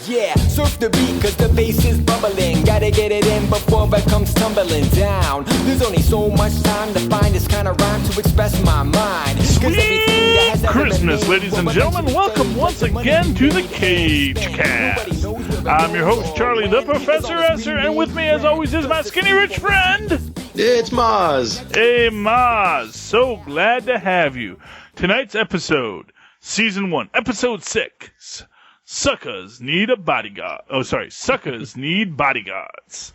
Yeah, surf the beat cause the bass is bubbling. Gotta get it in before it comes tumbling down. There's only so much time to find this kind of rhyme to express my mind. Sweet Christmas, ladies and gentlemen. Welcome once again to the CageCast. I'm your host, Charlie the Professor Esser, and with me as always is my skinny rich friend. It's Mozz. Hey, Mozz. So glad to have you. Tonight's episode, Season 1, Episode 6. Suckas need a bodyguard. Oh, sorry. Suckas need bodyguards.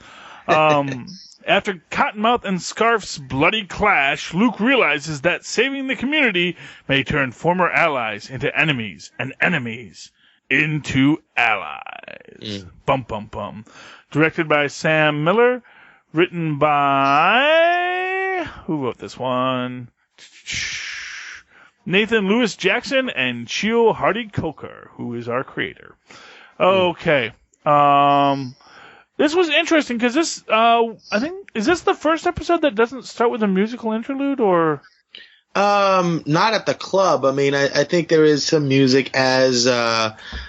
After Cottonmouth and Scarf's bloody clash, Luke realizes that saving the community may turn former allies into enemies, and enemies into allies. Bum, bum, bum. Directed by Sam Miller. Written by... Who wrote this one? Nathan Lewis Jackson and Chio Hardy Coker, who is our creator. Okay. This was interesting because this, I think, is this the first episode that doesn't start with a musical interlude, or? Not at the club. I mean, I think there is some music as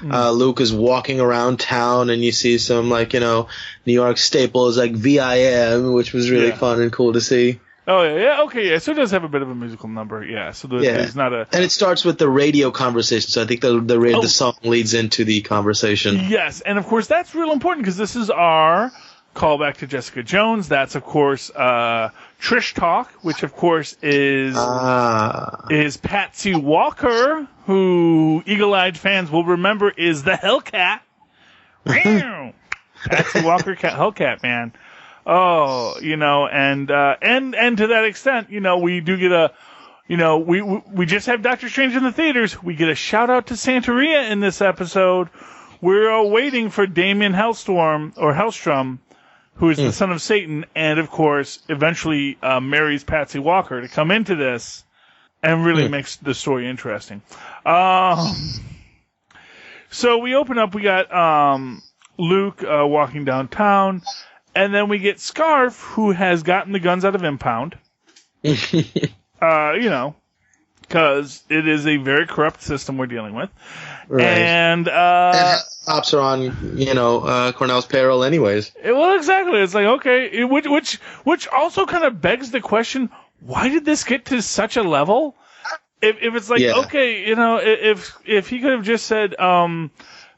Luke is walking around town, and you see some, like, you know, New York staples like VIM, which was really fun and cool to see. Oh, yeah, okay, yeah, so it does have a bit of a musical number, yeah, so there's not a... And it starts with the radio conversation, so I think the song leads into the conversation. Yes, and of course that's real important, because this is our callback to Jessica Jones. That's, of course, Trish Talk, which, of course, is Patsy Walker, who eagle-eyed fans will remember is the Hellcat. Patsy Walker, Hellcat, man. Oh, you know, and to that extent, you know, we do get we just have Doctor Strange in the theaters. We get a shout out to Santeria in this episode. We're waiting for Damien Hellstrom, who is the son of Satan, and of course, eventually marries Patsy Walker to come into this and really makes the story interesting. So we open up, we got Luke walking downtown. And then we get Scarf, who has gotten the guns out of impound. You know, because it is a very corrupt system we're dealing with. Right. And ops are on, you know, Cornell's payroll anyways. Well, exactly. It's like, okay, which also kind of begs the question, why did this get to such a level? If it's like, okay, you know, if he could have just said,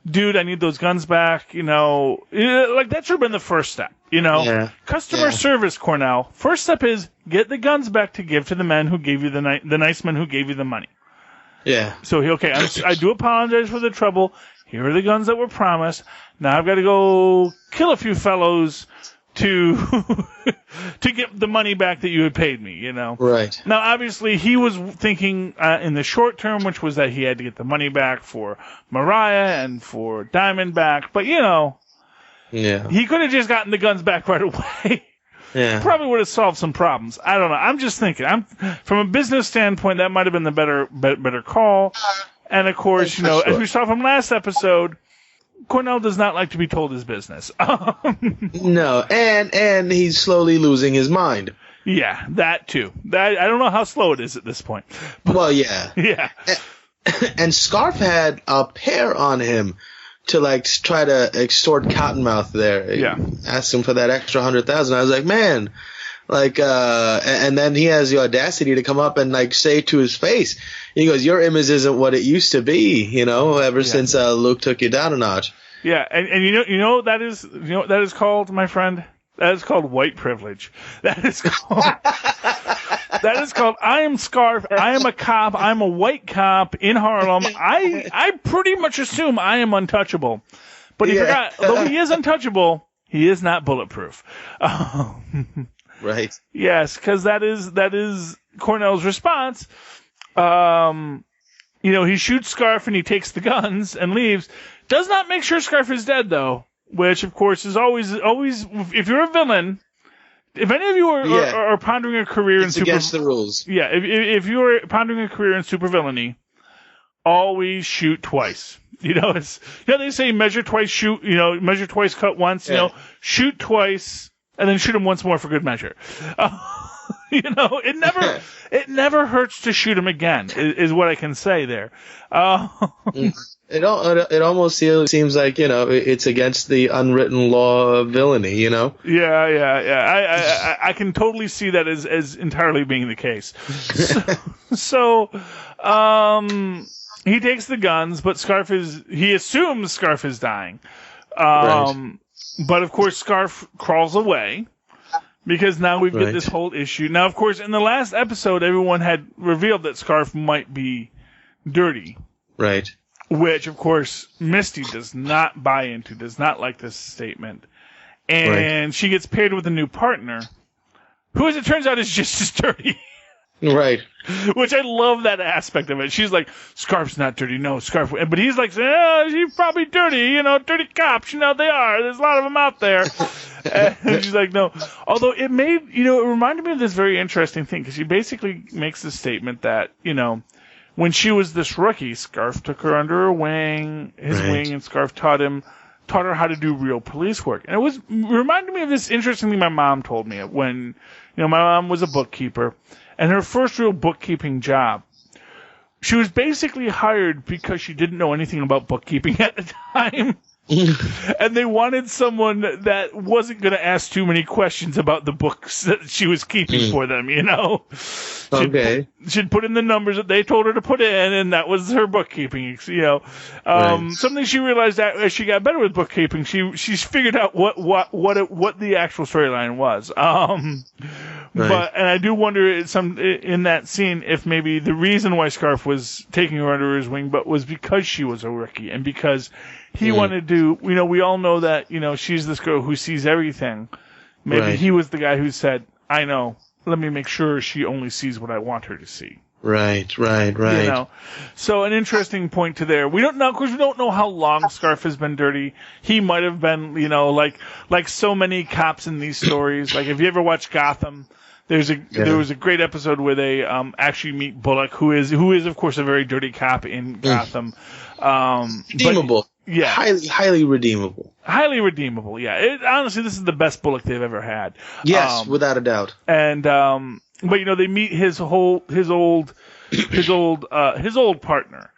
dude, I need those guns back, you know, like that should have been the first step, you know. Yeah. Customer service, Cornell. First step is get the guns back to give to the men who gave you the nice men who gave you the money. Yeah. So, I do apologize for the trouble. Here are the guns that were promised. Now I've got to go kill a few fellows to get the money back that you had paid me, you know. Right. Now, obviously, he was thinking in the short term, which was that he had to get the money back for Mariah and for Diamond back. But, you know, he could have just gotten the guns back right away. Yeah. Probably would have solved some problems. I don't know. I'm just thinking. From a business standpoint, that might have been the better call. And, of course, you know, as we saw from last episode, Cornell does not like to be told his business. No, and he's slowly losing his mind. Yeah, that too. I don't know how slow it is at this point. Well, yeah. Yeah. And Scarf had a pair on him to, like, try to extort Cottonmouth there. Yeah. Asked him for that extra $100,000. I was like, man. Like, and then he has the audacity to come up and, like, say to his face, he goes, your image isn't what it used to be, you know, ever since Luke took you down a notch. Yeah, and you know what that is called, my friend? That is called white privilege. That is called I am Scarf, I am a cop, I'm a white cop in Harlem. I pretty much assume I am untouchable. But he forgot, though he is untouchable, he is not bulletproof. Right. Yes, because that is Cornell's response. You know, he shoots Scarf and he takes the guns and leaves. Does not make sure Scarf is dead, though, which, of course, is always, if you're a villain, if any of you are pondering a career in super... against the rules. Yeah, if you are pondering a career in supervillainy, always shoot twice. You know, they say measure twice, shoot, you know, measure twice, cut once, you know, shoot twice, and then shoot him once more for good measure. It never hurts to shoot him again. Is what I can say there. It almost seems like, it's against the unwritten law of villainy, Yeah. I can totally see that as entirely being the case. So he takes the guns, but he assumes Scarf is dying. Right. But of course Scarf crawls away because now we've got this whole issue. Now, of course, in the last episode, everyone had revealed that Scarf might be dirty. Right. Which, of course, Misty does not buy into, does not like this statement. And she gets paired with a new partner, who, as it turns out, is just as dirty. Right. Which I love that aspect of it. She's like, Scarf's not dirty, no, Scarf. But he's like, she's probably dirty, dirty cops, they are. There's a lot of them out there. And she's like, no. Although it reminded me of this very interesting thing, because she basically makes the statement that, when she was this rookie, Scarf took her under her wing, and Scarf taught her how to do real police work. And it reminded me of this interesting thing my mom told me when, my mom was a bookkeeper, and her first real bookkeeping job, she was basically hired because she didn't know anything about bookkeeping at the time. And they wanted someone that wasn't going to ask too many questions about the books that she was keeping for them, Okay. She'd put in the numbers that they told her to put in, and that was her bookkeeping, Something she realized that as she got better with bookkeeping, she's figured out what the actual storyline was. But I do wonder in that scene if maybe the reason why Scarf was taking her under his wing, but was because she was a rookie and because he wanted to, we all know that, she's this girl who sees everything. Maybe he was the guy who said, I know, let me make sure she only sees what I want her to see. Right. So an interesting point to there. We don't know, of course, we don't know how long Scarf has been dirty. He might have been, like so many cops in these stories. Like, if you ever watched Gotham, there was a great episode where they actually meet Bullock, who is of course a very dirty cop in Gotham. Redeemable. Yeah. Highly redeemable. Highly redeemable, yeah. Honestly, this is the best Bullock they've ever had. Yes, without a doubt. And but they meet his old partner,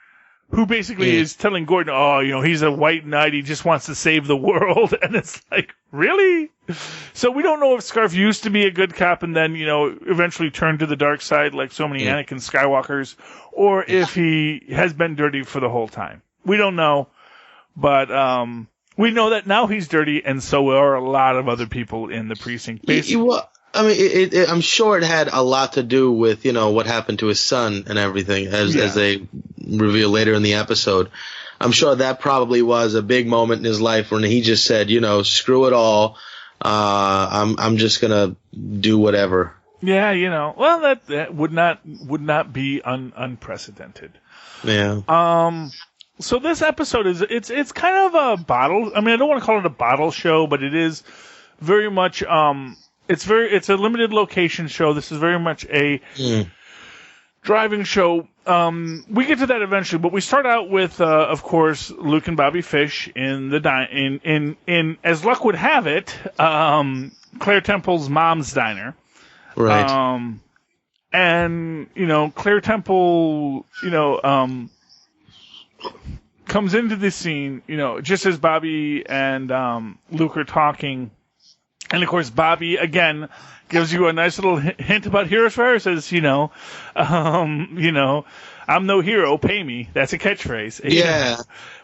who basically is telling Gordon, he's a white knight, he just wants to save the world. And it's like, really? So we don't know if Scarf used to be a good cop and then, eventually turned to the dark side like so many Anakin Skywalkers, or if he has been dirty for the whole time. We don't know. But we know that now he's dirty, and so are a lot of other people in the precinct. I'm sure it had a lot to do with, what happened to his son and everything, as they reveal later in the episode. I'm sure that probably was a big moment in his life when he just said, screw it all. I'm just gonna do whatever. Yeah, well, that would not be unprecedented. Yeah. So this episode it's kind of a bottle. I mean, I don't want to call it a bottle show, but it is very much it's a limited location show. This is very much a driving show. We get to that eventually, but we start out with of course, Luke and Bobby Fish in the in as luck would have it, Claire Temple's mom's diner. Right. And Claire Temple, comes into the scene, just as Bobby and Luke are talking. And, of course, Bobby, again, gives you a nice little hint about Heroes for Hire. Says, I'm no hero, pay me. That's a catchphrase. Yeah.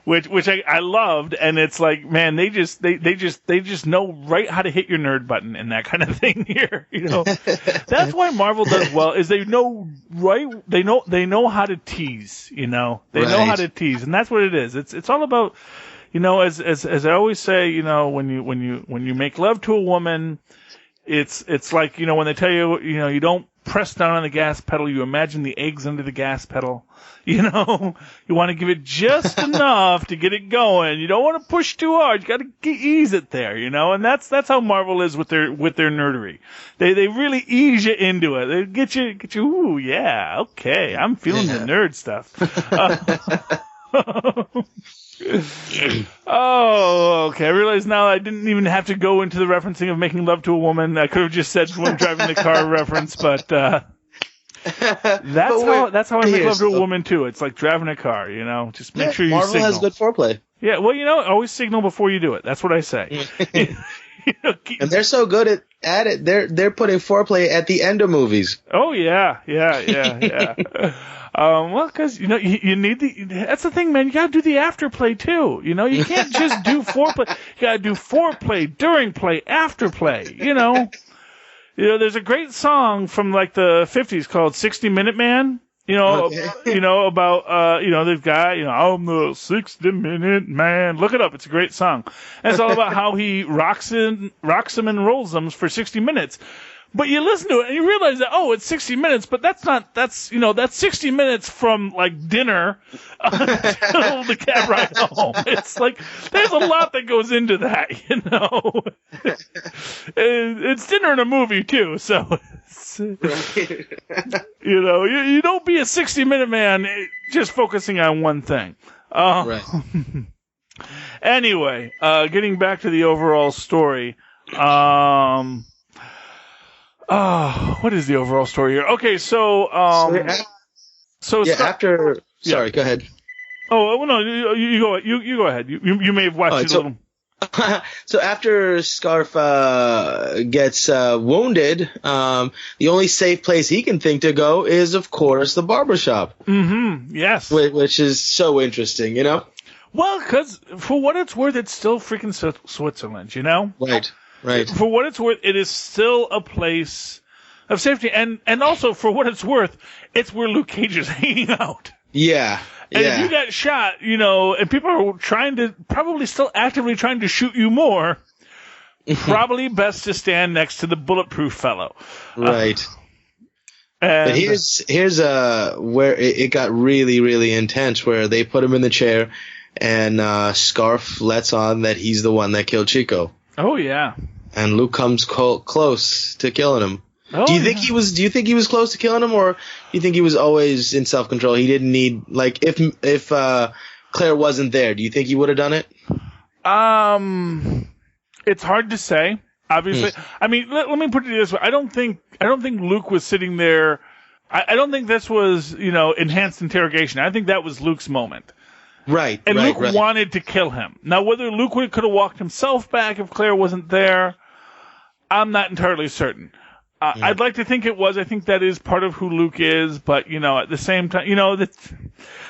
Which I loved. And it's like, man, they just know right how to hit your nerd button and that kind of thing here. That's why Marvel does well, is they know they know how to tease, they know how to tease. And that's what it is. It's all about, as I always say, when you make love to a woman, it's like, when they tell you, you don't press down on the gas pedal, you imagine the eggs under the gas pedal. You want to give it just enough to get it going. You don't want to push too hard. You got to ease it there, and that's how Marvel is with their nerdery. They really ease you into it. They get you. Ooh, yeah, okay, I'm feeling the nerd stuff. Oh, okay. I realize now I didn't even have to go into the referencing of making love to a woman. I could have just said when driving the car reference, but that's how I make love to a woman too. It's like driving a car, Just make sure you Marvel signal. has good foreplay. Yeah, well, always signal before you do it. That's what I say. And they're so good at it. They're putting foreplay at the end of movies. Oh yeah. Well, because you need that's the thing, man. You gotta do the afterplay too. You can't just do foreplay. You gotta do foreplay, during play, after play. There's a great song from like the 50s called 60 Minute Man. About this guy, I'm the 60-minute man. Look it up. It's a great song. And it's all about how he rocks them and rolls them for 60 minutes. But you listen to it and you realize that, it's 60 minutes, but that's 60 minutes from like dinner until the cab ride home. It's like, there's a lot that goes into that, It's dinner and a movie too, so you don't be a 60-minute man just focusing on one thing. Right. Anyway, getting back to the overall story, what is the overall story here? Okay, so after. Sorry, go ahead. Oh well, no, you go. You go ahead. You may have watched it a little. So after Scarf gets wounded, the only safe place he can think to go is, of course, the barbershop. Mm-hmm. Yes. Which is so interesting, Well, because for what it's worth, it's still freaking Switzerland, Right. For what it's worth, it is still a place of safety, and also for what it's worth, it's where Luke Cage is hanging out. Yeah. And if you got shot, and people are probably still actively trying to shoot you more, probably best to stand next to the bulletproof fellow. Right. But here's where it got really, really intense, where they put him in the chair, and Scarf lets on that he's the one that killed Chico. Oh yeah. And Luke comes close to killing him. Oh, do you think he was close to killing him, or do you think he was always in self-control? He didn't need, like, if Claire wasn't there, do you think he would have done it? It's hard to say. Obviously, I mean, let me put it this way: I don't think Luke was sitting there. I don't think this was enhanced interrogation. I think that was Luke's moment. Right. And Luke wanted to kill him. Now, whether Luke could have walked himself back if Claire wasn't there, I'm not entirely certain. I'd like to think it was. I think that is part of who Luke is, but, at the same time,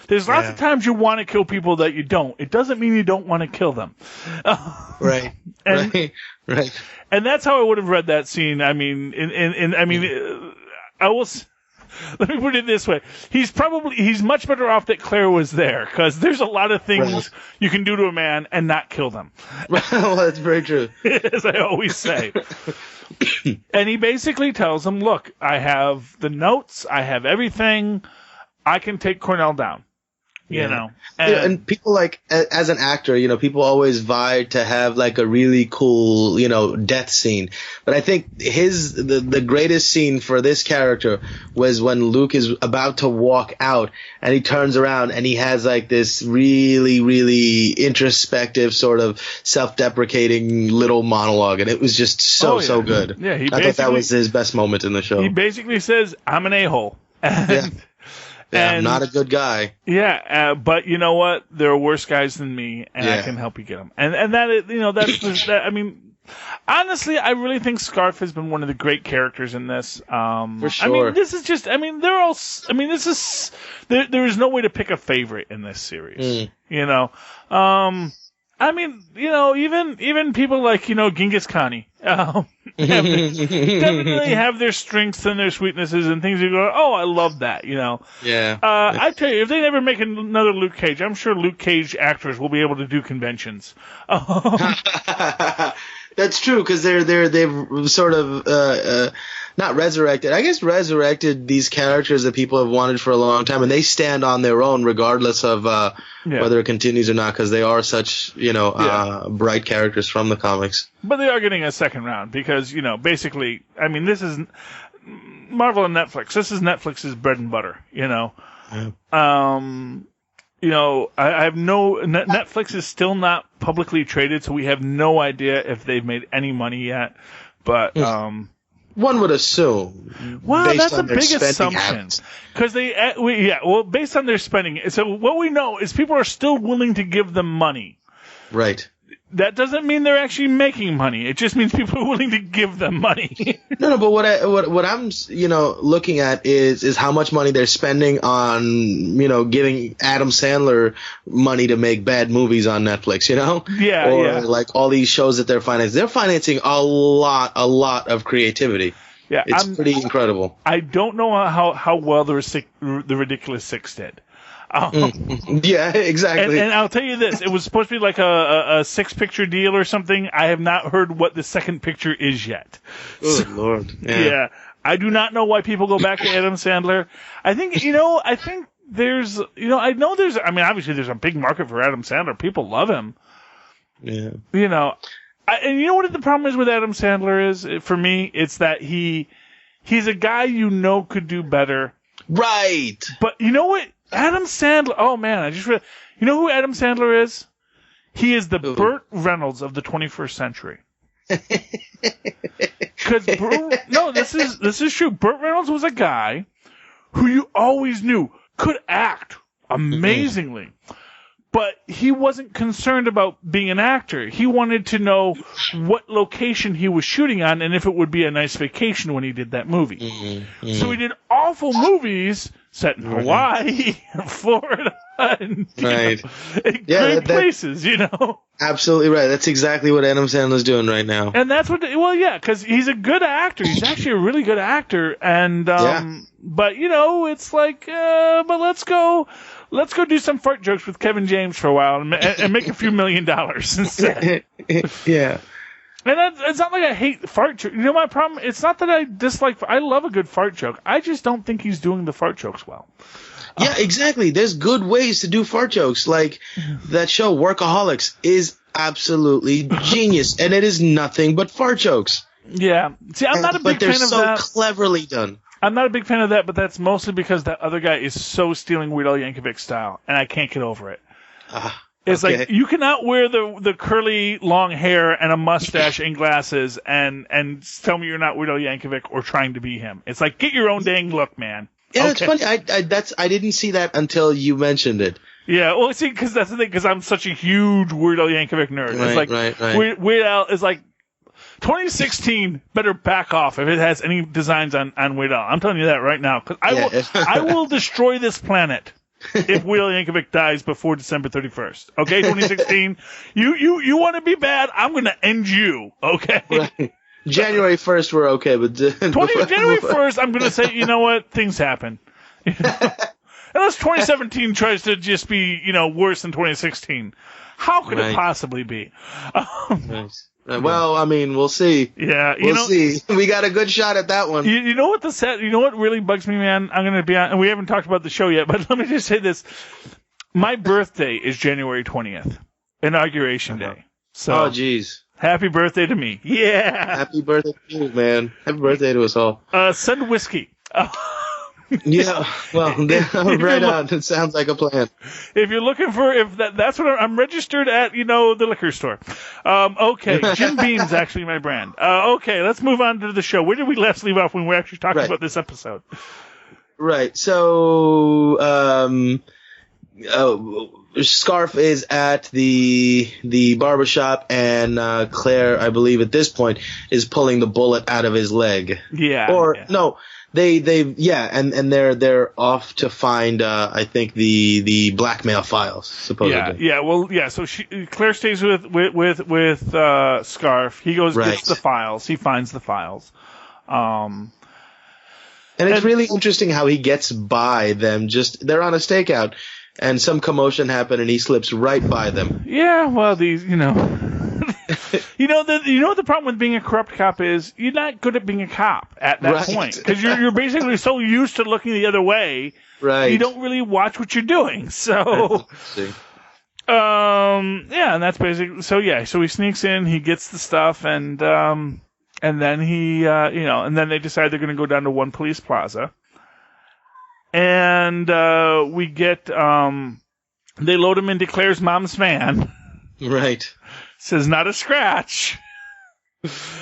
there's lots of times you want to kill people that you don't. It doesn't mean you don't want to kill them. Right. Right. And that's how I would have read that scene. I mean, I will. Let me put it this way: he's much better off that Claire was there, because there's a lot of things you can do to a man and not kill them. Well, that's very true. As I always say. And he basically tells him, "Look, I have the notes, I have everything. I can take Cornell down." And people, like, as an actor, people always vie to have like a really cool, death scene. But I think the greatest scene for this character was when Luke is about to walk out and he turns around and he has like this really, really introspective, sort of self-deprecating little monologue, and it was just so good. Yeah, I thought that was his best moment in the show. He basically says, "I'm an a-hole." Yeah, I'm not a good guy. Yeah, but you know what? There are worse guys than me, and I can help you get them. And that is, that's I mean, honestly, I really think Scarf has been one of the great characters in this. For sure. I mean, this is just. I mean, they're all. I mean, this is. There is no way to pick a favorite in this series. I mean, even people like Genghis Khani definitely have their strengths and their sweaknesses and things you go, oh, I love that, Yeah. I tell you, if they never make another Luke Cage, I'm sure Luke Cage actors will be able to do conventions. That's true, because they've sort of not resurrected. I guess resurrected these characters that people have wanted for a long time, and they stand on their own regardless of whether it continues or not, because they are such bright characters from the comics. But they are getting a second round because basically, I mean, this is Marvel and Netflix. This is Netflix's bread and butter. I have Netflix is still not publicly traded, so we have no idea if they've made any money yet. But one would assume. Well, that's a big assumption because based on their spending. So what we know is people are still willing to give them money. Right. That doesn't mean they're actually making money. It just means people are willing to give them money. No, but what I'm looking at is how much money they're spending on giving Adam Sandler money to make bad movies on Netflix. Or like all these shows that they're financing. They're financing a lot of creativity. Yeah, it's pretty incredible. I don't know how well the Ridiculous Six did. Yeah, exactly. And I'll tell you this: it was supposed to be like a 6-picture deal or something. I have not heard what the second picture is yet. Oh Lord! Yeah, I do not know why people go back to Adam Sandler. I think there's obviously there's a big market for Adam Sandler. People love him. Yeah. And you know what the problem is with Adam Sandler is for me? It's that he's a guy could do better. Right. But you know what? Adam Sandler. Oh man, I just realized. You know who Adam Sandler is? He is the Burt Reynolds of the 21st century. Because this is true. Burt Reynolds was a guy who you always knew could act amazingly, but he wasn't concerned about being an actor. He wanted to know what location he was shooting on and if it would be a nice vacation when he did that movie. So he did awful movies set in Hawaii, Florida, and great places, Absolutely right. That's exactly what Adam Sandler's doing right now. And that's because he's a good actor. He's actually a really good actor. And but it's like, but let's go do some fart jokes with Kevin James for a while and make a few $1 million instead. Yeah. And it's not like I hate fart jokes. My problem, it's not that I dislike, I love a good fart joke. I just don't think he's doing the fart jokes well. Yeah, exactly. There's good ways to do fart jokes. Like that show, Workaholics, is absolutely genius. And it is nothing but fart jokes. Yeah. See, I'm not a big fan of that. But they're so cleverly done. I'm not a big fan of that, but that's mostly because that other guy is so stealing Weird Al Yankovic style, and I can't get over it. It's like, you cannot wear the curly long hair and a mustache and glasses and tell me you're not Weird Al Yankovic or trying to be him. It's like, get your own dang look, man. Yeah, it's funny. I didn't see that until you mentioned it. Yeah, well, see, because that's the thing, because I'm such a huge Weird Al Yankovic nerd. Right. Weird Al is like, 2016 better back off if it has any designs on Weird Al. I'm telling you that right now, because I will destroy this planet if Weird Al Yankovic dies before December 31st. Okay, 2016. You want to be bad? I'm going to end you. Okay. Right. January 1st, we're okay, but January 1st, I'm going to say, you know what? Things happen. Unless 2017 tries to just be, worse than 2016. How could it possibly be? Nice. Well, I mean, we'll see. Yeah, we'll see. We got a good shot at that one. You know what really bugs me, man? I'm going to be on, and we haven't talked about the show yet, but let me just say this. My birthday is January 20th, Inauguration Day. So, oh, jeez. Happy birthday to me. Yeah. Happy birthday to you, man. Happy birthday to us all. Send whiskey. Yeah, well, right on. It sounds like a plan. If you're looking for, that's what I'm registered at, the liquor store. Okay, Jim Beam's actually my brand. Okay, let's move on to the show. Where did we last leave off when we're actually talking about this episode? Right. So, Scarf is at the barbershop, and Claire, I believe at this point, is pulling the bullet out of his leg. Yeah. No. And they're off to find I think the blackmail files, supposedly. Yeah. So Claire stays with Scarf. He goes gets the files. He finds the files. And it's really interesting how he gets by them. They're on a stakeout, and some commotion happened, and he slips right by them. Yeah. Well, these You know what the problem with being a corrupt cop is? You're not good at being a cop at that point, because you're basically so used to looking the other way. Right. You don't really watch what you're doing. So, and that's basically so he sneaks in, he gets the stuff, and then he and then they decide they're going to go down to One Police Plaza, and we get They load him into Claire's mom's van. Right. Says not a scratch.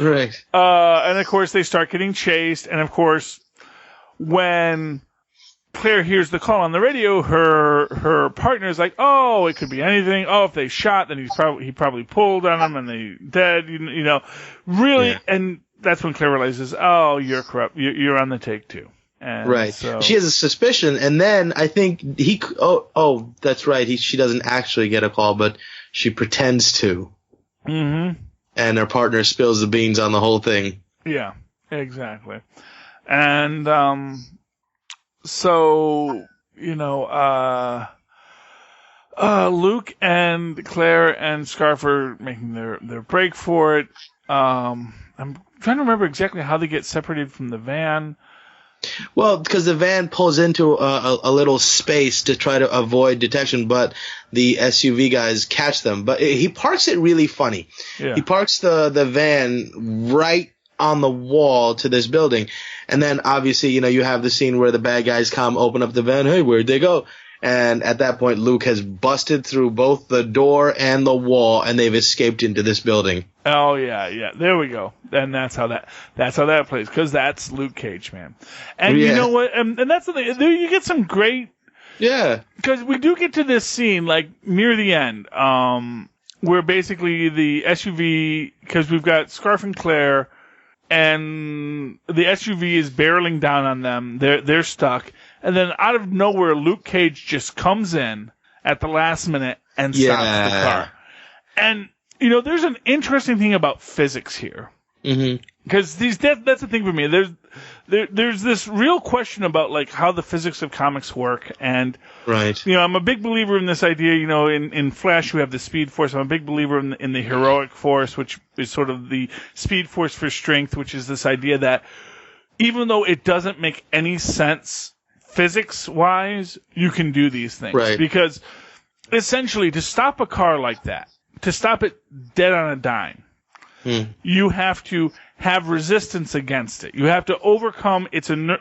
Right. And of course they start getting chased. And of course, when Claire hears the call on the radio, her partner's like, "Oh, it could be anything. Oh, if they shot, then he probably pulled on them and they dead. You know, really." Yeah. And that's when Claire realizes, "Oh, you're corrupt. You're on the take too." And right. So she has a suspicion, and then I think Oh, that's right. She doesn't actually get a call, but she pretends to. Mm-hmm. And her partner spills the beans on the whole thing. Yeah, exactly. And so Luke and Claire and Scarf are making their break for it. I'm trying to remember exactly how they get separated from the van. Well, because the van pulls into a little space to try to avoid detection, but the SUV guys catch them. But he parks it really funny. Yeah. He parks the van right on the wall to this building. And then, obviously, you have the scene where the bad guys come, open up the van. Hey, where'd they go? And at that point, Luke has busted through both the door and the wall, and they've escaped into this building. Oh, yeah. There we go. And that's how that plays, because that's Luke Cage, man. And you know what? And that's the thing. You get some great... Yeah. Because we do get to this scene, like, near the end, where basically the SUV... Because we've got Scarf and Claire, and the SUV is barreling down on them. They're stuck. And then out of nowhere, Luke Cage just comes in at the last minute and stops the car. And, there's an interesting thing about physics here. Mm-hmm. Because that's the thing for me. There's this real question about, like, how the physics of comics work. And, right. I'm a big believer in this idea. In Flash, we have the Speed Force. I'm a big believer in the Heroic Force, which is sort of the Speed Force for strength, which is this idea that even though it doesn't make any sense physics-wise, you can do these things. Right. Because essentially, to stop a car like that, to stop it dead on a dime, you have to have resistance against it. You have to overcome it's not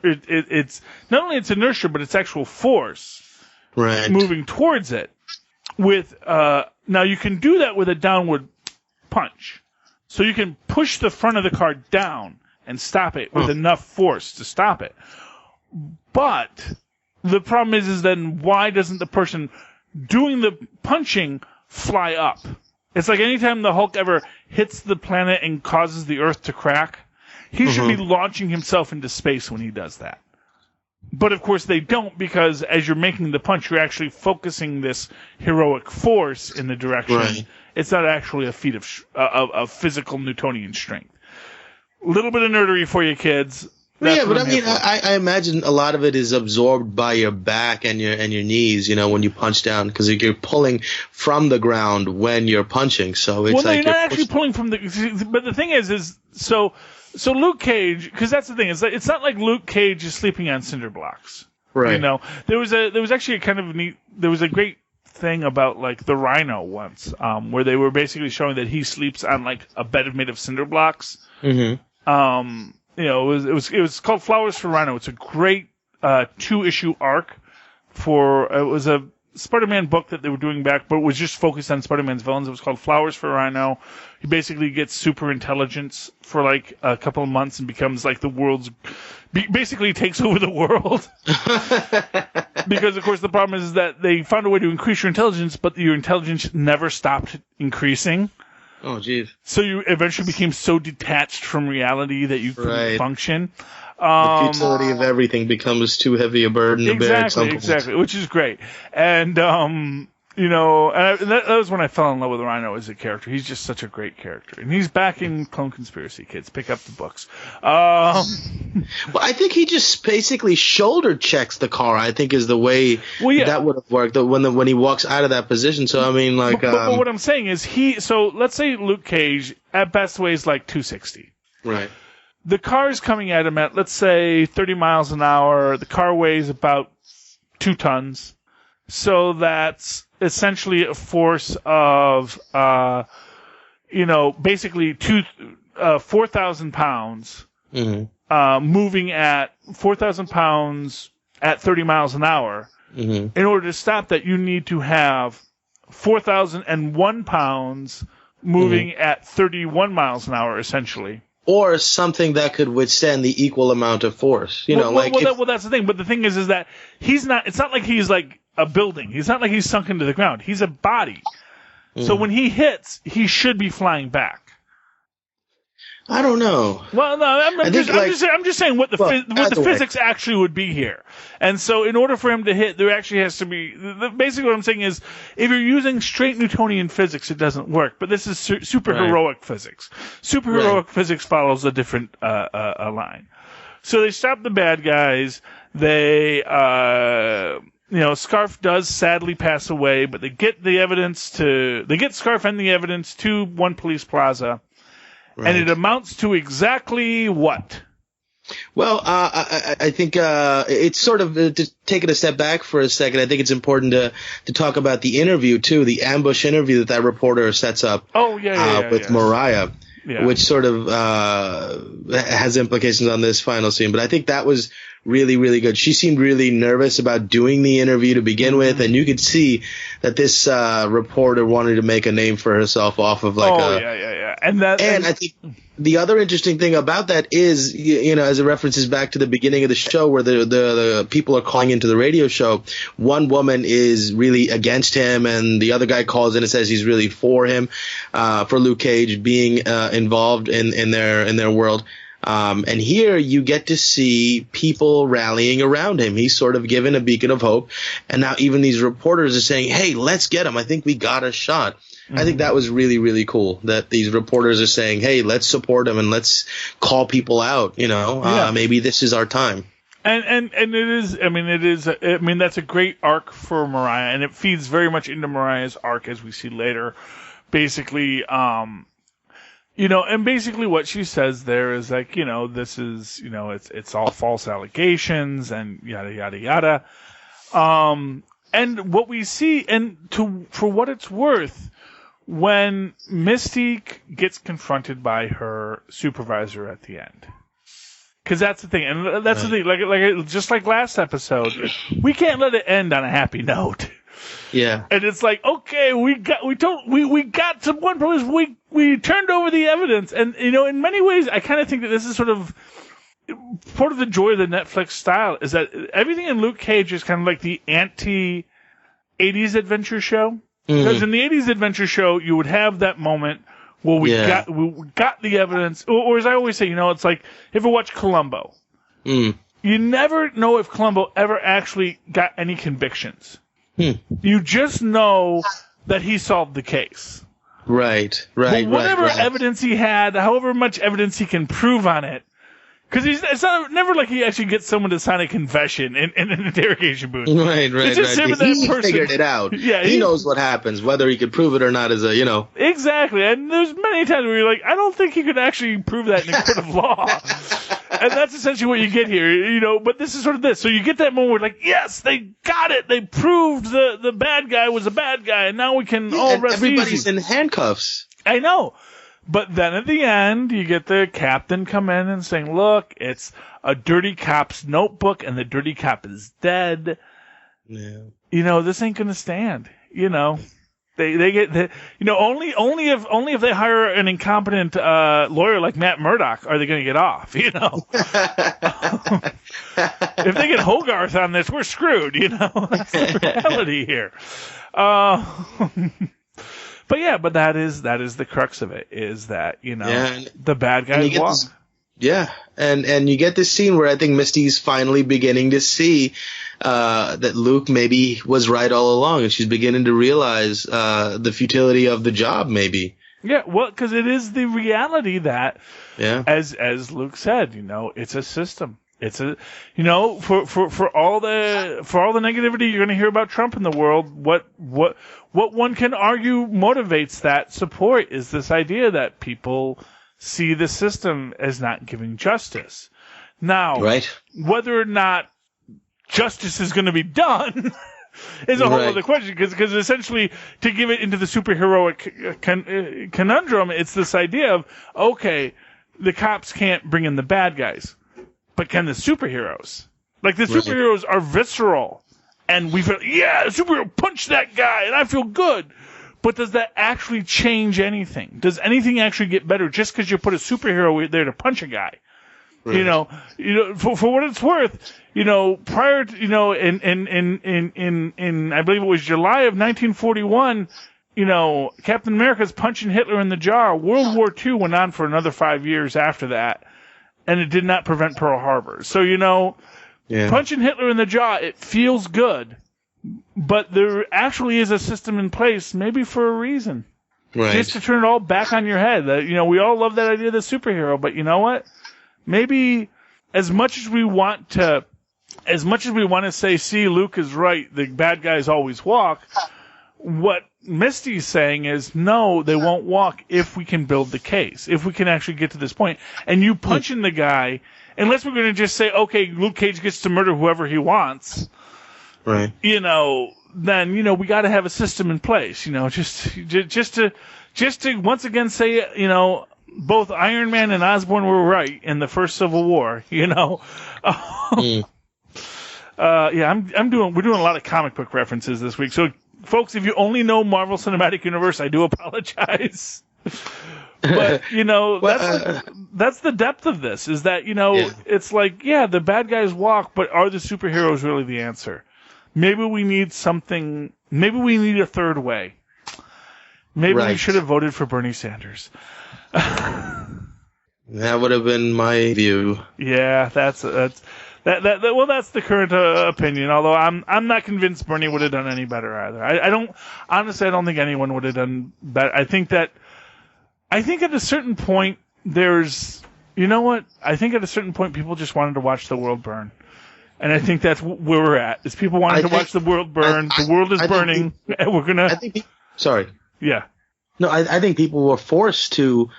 only its inertia, but its actual force moving towards it. Now, you can do that with a downward punch. So you can push the front of the car down and stop it with enough force to stop it. But the problem is then why doesn't the person doing the punching fly up? It's like anytime the Hulk ever hits the planet and causes the Earth to crack, he should be launching himself into space when he does that. But of course they don't, because as you're making the punch, you're actually focusing this heroic force in the direction. Right. It's not actually a feat of physical Newtonian strength. A little bit of nerdery for you kids. Yeah, but I imagine a lot of it is absorbed by your back and your knees, when you punch down, because you're pulling from the ground when you're punching. So it's you're not actually pulling from the. But the thing is so Luke Cage, because that's the thing. It's not like Luke Cage is sleeping on cinder blocks. Right. There was actually a kind of neat. There was a great thing about like the Rhino once, where they were basically showing that he sleeps on like a bed made of cinder blocks. Mm-hmm. It was called Flowers for Rhino. It's a great 2-issue arc it was a Spider-Man book that they were doing back, but it was just focused on Spider-Man's villains. It was called Flowers for Rhino. He basically gets super intelligence for like a couple of months and becomes like basically takes over the world. Because of course the problem is that they found a way to increase your intelligence, but your intelligence never stopped increasing. Oh, geez. So you eventually became so detached from reality that you couldn't function. The futility of everything becomes too heavy a burden to bear at some point. Exactly, which is great. And, that was when I fell in love with Rhino as a character. He's just such a great character. And he's back in Clone Conspiracy, kids. Pick up the books. Well, I think he just basically shoulder checks the car, I think is the way that would have worked when he walks out of that position. So, I mean, like... But what I'm saying is so let's say Luke Cage at best weighs like 260. Right. The car is coming at him at, let's say, 30 miles an hour. The car weighs about 2 tons. So that's essentially a force of, basically 4,000 pounds, moving at 4,000 pounds at 30 miles an hour. Mm-hmm. In order to stop that, you need to have 4,001 pounds moving at 31 miles an hour, essentially. Or something that could withstand the equal amount of force. Well, that's the thing. But the thing is that he's not. It's not like he's like a building. He's not like he's sunk into the ground. He's a body. So when he hits, he should be flying back. I don't know. Well, no, I'm just saying what the physics actually would be here. And so, in order for him to hit, there actually has to be. Basically, what I'm saying is, if you're using straight Newtonian physics, it doesn't work. But this is superheroic physics. Superheroic physics follows a different a line. So they stop the bad guys. They, Scarf does sadly pass away, but they get Scarf and the evidence to One Police Plaza. Right. And it amounts to exactly what? Well, I think it's sort of to take it a step back for a second. I think it's important to talk about the interview too, the ambush interview that reporter sets up. With Mariah, which sort of has implications on this final scene. But I think that was really, really good. She seemed really nervous about doing the interview to begin with, and you could see that this reporter wanted to make a name for herself off of And I think the other interesting thing about that is, as it references back to the beginning of the show where the people are calling into the radio show, one woman is really against him and the other guy calls in and says he's really for him, for Luke Cage being involved in their world. And here you get to see people rallying around him. He's sort of given a beacon of hope. And now even these reporters are saying, hey, let's get him. I think we got a shot. Mm-hmm. I think that was really, really cool that these reporters are saying, hey, let's support him and let's call people out. Maybe this is our time. And that's a great arc for Mariah, and it feeds very much into Mariah's arc as we see later. Basically, and basically what she says there is like, this is, it's all false allegations and yada, yada, yada. And what we see, for what it's worth, when Mystique gets confronted by her supervisor at the end. Cause that's the thing. And that's the thing. Like, just like last episode, we can't let it end on a happy note. Yeah. And it's like, okay, we got to one place, we turned over the evidence. And, in many ways, I kind of think that this is sort of part of the joy of the Netflix style is that everything in Luke Cage is kind of like the anti-80s adventure show. Because in the 80s adventure show, you would have that moment where we got the evidence. Or as I always say, it's like, if you watch Columbo, you never know if Columbo ever actually got any convictions. You just know that he solved the case. Right. But whatever evidence he had, however much evidence he can prove on it, because it's never like he actually gets someone to sign a confession in an interrogation booth. Right. It's just him and that person. He figured it out. Yeah, he knows what happens, whether he could prove it or not is Exactly. And there's many times where you're like, I don't think he could actually prove that in a court of law. And that's essentially what you get here, but this is sort of this. So you get that moment where like, yes, they got it. They proved the bad guy was a bad guy, and now we can all rest everybody's easy. In handcuffs. I know. But then at the end, you get the captain come in and saying, look, it's a dirty cop's notebook, and the dirty cop is dead. Yeah. This ain't going to stand. They get only if they hire an incompetent lawyer like Matt Murdock are they going to get off. If they get Hogarth on this, we're screwed. That's the reality here. But that is the crux of it is that the bad guys walk. And you get this scene where I think Misty's finally beginning to see that Luke maybe was right all along, and she's beginning to realize the futility of the job, maybe. Yeah, well, because it is the reality that, as Luke said, it's a system. It's a, for all the negativity you're going to hear about Trump in the world, what one can argue motivates that support is this idea that people see the system as not giving justice. Now, whether or not justice is going to be done is a whole other question, because essentially to give it into the superheroic conundrum, it's this idea of, okay, the cops can't bring in the bad guys, but can the superheroes? Like, the superheroes are visceral and we feel, yeah, superhero punched that guy, and I feel good. But does that actually change anything? Does anything actually get better just because you put a superhero there to punch a guy? Right. You know, for what it's worth, prior to, in I believe it was July of 1941, Captain America's punching Hitler in the jaw. World War II went on for another 5 years after that, and it did not prevent Pearl Harbor. So, punching Hitler in the jaw, it feels good, but there actually is a system in place, maybe for a reason. Right. Just to turn it all back on your head. We all love that idea of the superhero, but you know what? Maybe as much as we want to say, see, Luke is right, the bad guys always walk, what Misty's saying is, no, they won't walk if we can build the case, if we can actually get to this point. And you punching the guy, unless we're going to just say, okay, Luke Cage gets to murder whoever he wants, right? Then, we got to have a system in place, just to once again say, both Iron Man and Osborn were right in the first Civil War, we're doing a lot of comic book references this week. So, folks, if you only know Marvel Cinematic Universe, I do apologize. But, that's the depth of this, is that, it's like, yeah, the bad guys walk, but are the superheroes really the answer? Maybe we need something, maybe we need a third way. Maybe we should have voted for Bernie Sanders. That would have been my view. Yeah, that's the current opinion. Although I'm not convinced Bernie would have done any better either. I don't think anyone would have done better. I think at a certain point there's, I think at a certain point people just wanted to watch the world burn. And I think that's where we're at. Is people wanted to watch the world burn. The world is burning. And we're gonna. Sorry. Yeah. No, I think people were forced to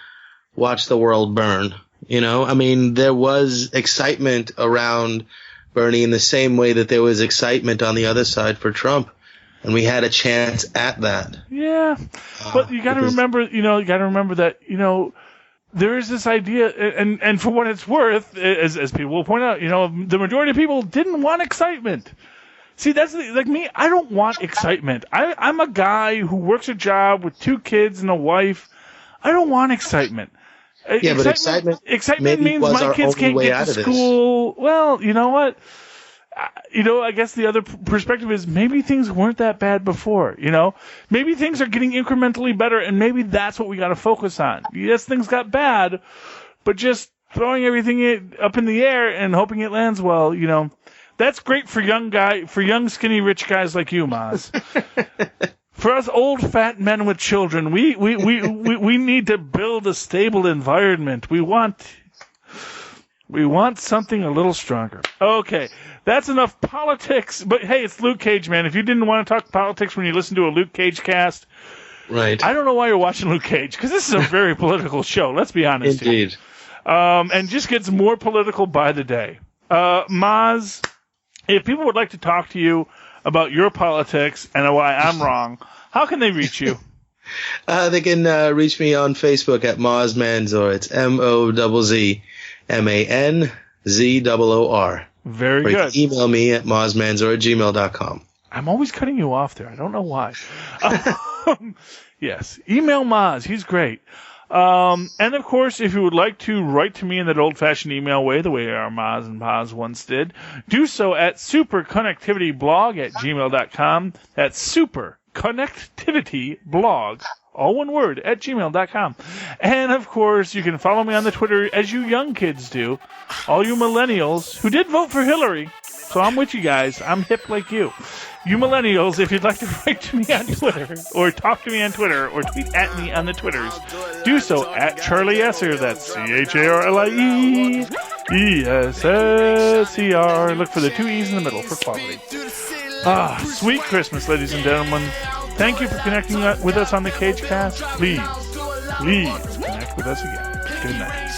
watch the world burn. There was excitement around Bernie in the same way that there was excitement on the other side for Trump, and we had a chance at that. Yeah, but you got to remember, that, there is this idea, and for what it's worth, as people will point out, the majority of people didn't want excitement. See, that's like me. I don't want excitement. I'm a guy who works a job with 2 kids and a wife. I don't want excitement. Yeah, but excitement means my kids can't get to school. Well, you know what? I guess the other perspective is maybe things weren't that bad before. Maybe things are getting incrementally better, and maybe that's what we got to focus on. Yes, things got bad, but just throwing everything up in the air and hoping it lands well. That's great for young, skinny, rich guys like you, Mozz. For us old, fat men with children, we need to build a stable environment. We want something a little stronger. Okay, that's enough politics. But hey, it's Luke Cage, man. If you didn't want to talk politics when you listen to a Luke Cage cast, right? I don't know why you're watching Luke Cage, because this is a very political show. Let's be honest. Indeed. And just gets more political by the day. Mozz, if people would like to talk to you about your politics and why I'm wrong, how can they reach you? They can reach me on Facebook at Mozz Manzor. It's MozzManzor. Very good. You can email me at mozzmanzor@gmail.com. I'm always cutting you off there. I don't know why. Yes, email Mozz. He's great. And of course, if you would like to write to me in that old-fashioned email way, the way our Mozz and Paz once did, do so at superconnectivityblog@gmail.com. That's superconnectivityblog, all one word, at gmail.com. And of course, you can follow me on the Twitter, as you young kids do, all you millennials who did vote for Hillary. So I'm with you guys. I'm hip like you. You millennials, if you'd like to write to me on Twitter, or talk to me on Twitter, or tweet at me on the Twitters, do so at Charlie Esser. That's CharlieEsser. Look for the 2 E's in the middle for quality. Sweet Christmas, ladies and gentlemen. Thank you for connecting with us on the CageCast. Please connect with us again. Good night.